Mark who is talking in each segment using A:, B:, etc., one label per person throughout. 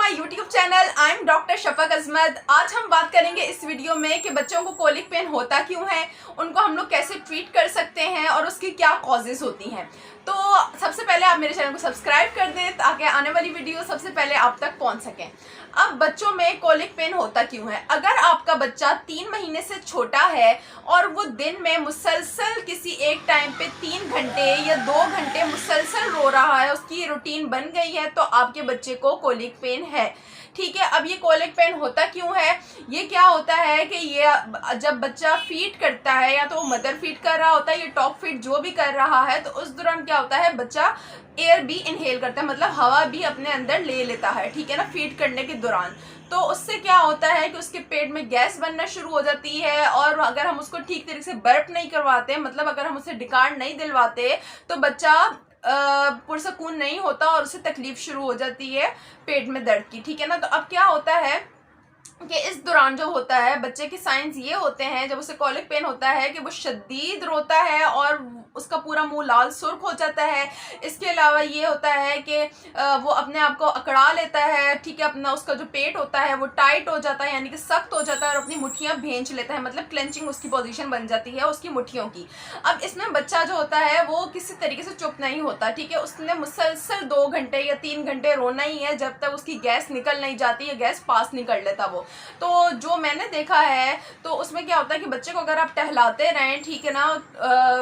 A: My YouTube channel. I am doctor Shafaq Azmat. आज हम बात करेंगे इस वीडियो में कि बच्चों को कोलिक पेन होता क्यों है, उनको हम लोग कैसे ट्रीट कर सकते हैं और उसकी क्या कॉजेज होती हैं। तो सबसे पहले आप मेरे चैनल को सब्सक्राइब कर दें ताकि आने वाली वीडियो सबसे पहले आप तक पहुंच सकें। अब बच्चों में कोलिक पेन होता क्यों है। अगर आपका बच्चा 3 महीने से छोटा है और वो दिन में मुसलसल किसी एक टाइम पे 3 घंटे या 2 घंटे मुसलसल रो रहा है, उसकी रूटीन बन गई है, तो आपके बच्चे को कोलिक पेन है। ठीक है। अब ये कोलिक पेन होता क्यों है, ये क्या होता है कि ये जब बच्चा फीड करता है, या तो वो मदर फीड कर रहा होता है या टॉप फीड जो भी कर रहा है, तो उस दौरान क्या होता है बच्चा एयर भी इनहेल करता है, मतलब हवा भी अपने अंदर ले लेता है। ठीक है ना, फीड करने के दौरान। तो उससे क्या होता है कि उसके पेट में गैस बनना शुरू हो जाती है, और अगर हम उसको ठीक तरीके से बर्प नहीं करवाते, मतलब अगर हम उसे डिकार्ड नहीं दिलवाते, तो बच्चा पुरसकून नहीं होता और उसे तकलीफ शुरू हो जाती है पेट में दर्द की। ठीक है ना। तो अब क्या होता है कि इस दौरान जो होता है बच्चे के साइंस ये होते हैं, जब उसे कोलिक पेन होता है कि वो शदीद रोता है और उसका पूरा मुंह लाल सुर्ख हो जाता है। इसके अलावा ये होता है कि वो अपने आप को अकड़ा लेता है। ठीक है। अपना उसका जो पेट होता है वो टाइट हो जाता है, यानी कि सख्त हो जाता है, और अपनी मुट्ठियां भींच लेता है, मतलब क्लेंचिंग उसकी पोजीशन बन जाती है उसकी मुट्ठियों की। अब इसमें बच्चा जो होता है वो किसी तरीके से चुप नहीं होता। ठीक है। उसने मुसलसल 2 घंटे या 3 घंटे रोना ही है जब तक उसकी गैस निकल नहीं जाती है, गैस पास नहीं कर लेता वो। तो जो मैंने देखा है तो उसमें क्या होता है कि बच्चे को अगर आप टहलाते रहें, ठीक है ना,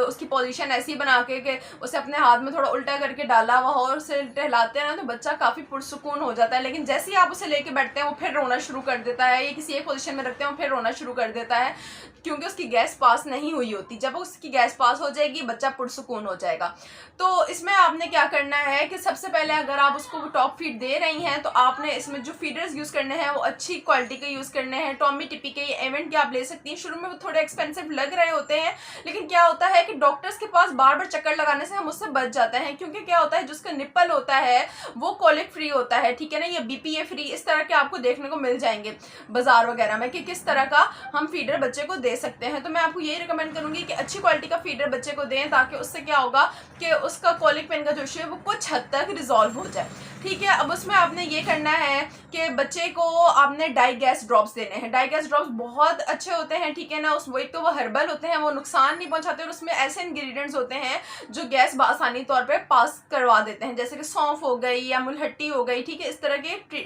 A: उसकी पोजीशन ऐसी बना के उसे अपने हाथ में थोड़ा उल्टा करके डाला हुआ हो और उसे टहलाते हैं ना, तो बच्चा काफ़ी पुरसुकून हो जाता है। लेकिन जैसे ही आप उसे लेके बैठते हैं वो फिर रोना शुरू कर देता है, या किसी एक पोजीशन में रखते हैं वो फिर रोना शुरू कर देता है, क्योंकि उसकी गैस पास नहीं हुई होती। जब उसकी गैस पास हो जाएगी बच्चा पुरसुकून हो जाएगा। तो इसमें आपने क्या करना है कि सबसे पहले अगर आप उसको टॉप फीड दे रही हैं तो आपने इसमें जो फीडर्स यूज़ करने हैं वो अच्छी क्वालिटी के यूज़ करने हैं। टॉमी टिपी के इवेंट के आप ले सकती हैं। शुरू में वो थोड़े एक्सपेंसिव लग रहे होते हैं, लेकिन क्या होता है कि डॉक्टर्स के पास बार बार चक्कर लगाने से हम उससे बच जाते हैं, क्योंकि क्या होता है जिसका निप्पल होता है वो कोलिक फ्री होता है। ठीक है ना, ये बीपीए फ्री, इस तरह के आपको देखने को मिल जाएंगे बाजार वगैरह में कि किस तरह का हम फीडर बच्चे को दे सकते हैं। तो मैं आपको यही रिकमेंड करूंगी कि अच्छी क्वालिटी का फीडर बच्चे को दें, ताकि उससे क्या होगा कि उसका कोलिक पेन का जो इशू है वो कुछ हद तक रिजॉल्व हो जाए। ठीक है। अब उसमें आपने ये करना है कि बच्चे को आपने डाइगैस ड्रॉप्स देने हैं। डाइगैस ड्रॉप्स बहुत अच्छे होते हैं। ठीक है ना, उस एक तो वो हर्बल होते हैं, वो नुकसान नहीं पहुंचाते, और उसमें ऐसे इंग्रेडिएंट्स होते हैं जो गैस आसानी तौर पे पास करवा देते हैं, जैसे कि सौंफ हो गई या मुलहट्टी हो गई। ठीक है, इस तरह के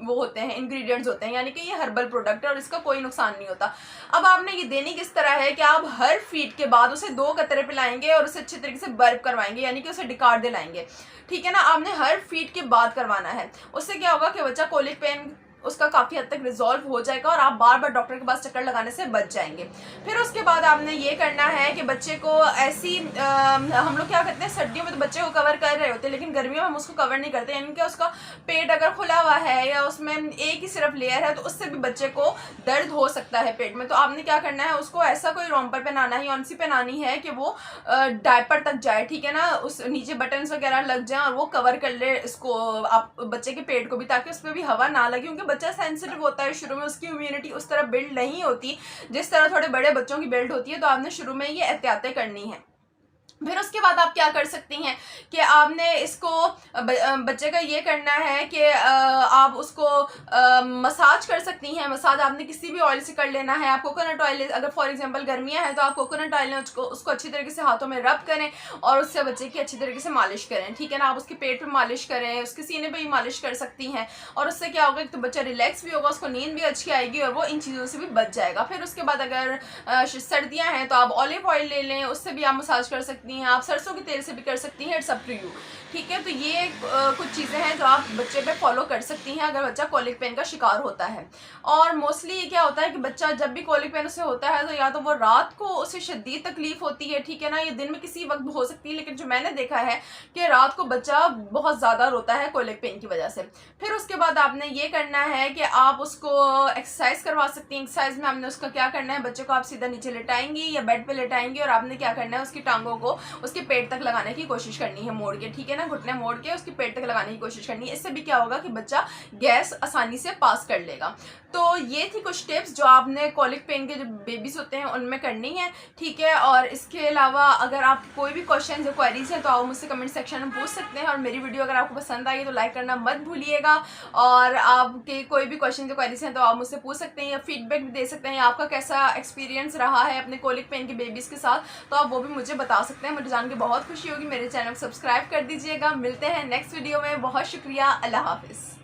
A: वो होते हैं, इंग्रेडिएंट्स होते हैं, यानी कि ये हर्बल प्रोडक्ट है और इसका कोई नुकसान नहीं होता। अब आपने ये देनी किस तरह है कि आप हर फीड के बाद उसे 2 कतरे पिलाएंगे और उसे अच्छे तरीके से बर्फ करवाएंगे, यानी कि उसे डिकार्ड दिलाएंगे। ठीक है ना, आपने हर फीड के बाद करवाना है। उससे क्या होगा कि बच्चा कोलिक पेन उसका काफ़ी हद तक रिजॉल्व हो जाएगा और आप बार बार डॉक्टर के पास चक्कर लगाने से बच जाएंगे। फिर उसके बाद आपने ये करना है कि बच्चे को ऐसी हम लोग क्या करते हैं, सर्दियों में तो बच्चे को कवर कर रहे होते हैं, लेकिन गर्मियों में हम उसको कवर नहीं करते, यानी कि उसका पेट अगर खुला हुआ है या उसमें एक ही सिर्फ लेयर है, तो उससे भी बच्चे को दर्द हो सकता है पेट में। तो आपने क्या करना है, उसको ऐसा कोई रॉम्पर पहनाना है, ऑनसी पहनानी है कि वो डायपर तक जाए। ठीक है ना, उस नीचे बटन्स वगैरह लग जाए और वो कवर कर ले इसको, आप बच्चे के पेट को भी, ताकि उस पर भी हवा ना लगे, क्योंकि बच्चा सेंसिटिव होता है शुरू में, उसकी इम्यूनिटी उस तरह बिल्ड नहीं होती जिस तरह थोड़े बड़े बच्चों की बिल्ड होती है। तो आपने शुरू में ये एहतियातें करनी है। फिर उसके बाद आप क्या कर सकती हैं कि आपने इसको बच्चे का ये करना है कि आप उसको मसाज कर सकती हैं। मसाज आपने किसी भी ऑयल से कर लेना है। आप कोकोनट ऑयल, अगर फॉर एग्जांपल गर्मियां हैं तो आप कोकोनट ऑयल में उसको अच्छी तरीके से हाथों में रब करें और उससे बच्चे की अच्छी तरीके से मालिश करें। ठीक है ना, आप उसके पेट पे मालिश करें, उसके सीने पे भी मालिश कर सकती हैं, और उससे क्या होगा कि तो बच्चा रिलैक्स भी होगा, उसको नींद भी अच्छी आएगी और वो इन चीज़ों से भी बच जाएगा। फिर उसके बाद अगर सर्दियाँ हैं तो आप ऑलिव ऑयल ले लें, उससे भी आप मसाज कर सकती हैं, आप सरसों के तेल से भी कर सकती हैं, इट्स अप टू यू। ठीक है। तो ये कुछ चीज़ें हैं जो आप बच्चे पे फॉलो कर सकती हैं अगर बच्चा कोलिक पेन का शिकार होता है। और मोस्टली ये क्या होता है कि बच्चा जब भी कोलिक पेन उसे होता है तो या तो वो रात को उसे शदीद तकलीफ होती है, ठीक है ना, ये दिन में किसी वक्त हो सकती है, लेकिन जो मैंने देखा है कि रात को बच्चा बहुत ज़्यादा रोता है कोलिक पेन की वजह से। फिर उसके बाद आपने ये करना है कि आप उसको एक्सरसाइज करवा सकती हैं। एक्सरसाइज में आपने उसका क्या करना है, बच्चे को आप सीधा नीचे लेटाएंगी या बेड पर लेटाएंगी और आपने क्या करना है, उसकी टांगों को उसके पेट तक लगाने की कोशिश करनी है, मोड़ के, ठीक है ना, घुटने मोड़ के उसके पेट तक लगाने की कोशिश करनी है। इससे भी क्या होगा कि बच्चा गैस आसानी से पास कर लेगा। तो ये थी कुछ टिप्स जो आपने कॉलिक पेन के जो बेबीज होते हैं उनमें करनी है, ठीक है। और इसके अलावा अगर आप कोई भी क्वेश्चन या क्वेरीज हैं तो आप मुझसे कमेंट सेक्शन में पूछ सकते हैं। और मेरी वीडियो अगर आपको पसंद आई तो लाइक करना मत भूलिएगा। और आपके कोई भी क्वेश्चन या क्वेरीज हैं तो आप मुझसे पूछ सकते हैं या फीडबैक भी दे सकते हैं। आपका कैसा एक्सपीरियंस रहा है अपने कॉलिक पेन के बेबीज़ के साथ, तो आप वो भी मुझे बता सकते हैं। मुझे जान के बहुत खुशी होगी। मेरे चैनल को सब्सक्राइब कर दीजिएगा। मिलते हैं नेक्स्ट वीडियो में। बहुत शुक्रिया। अल्लाह हाफिज़।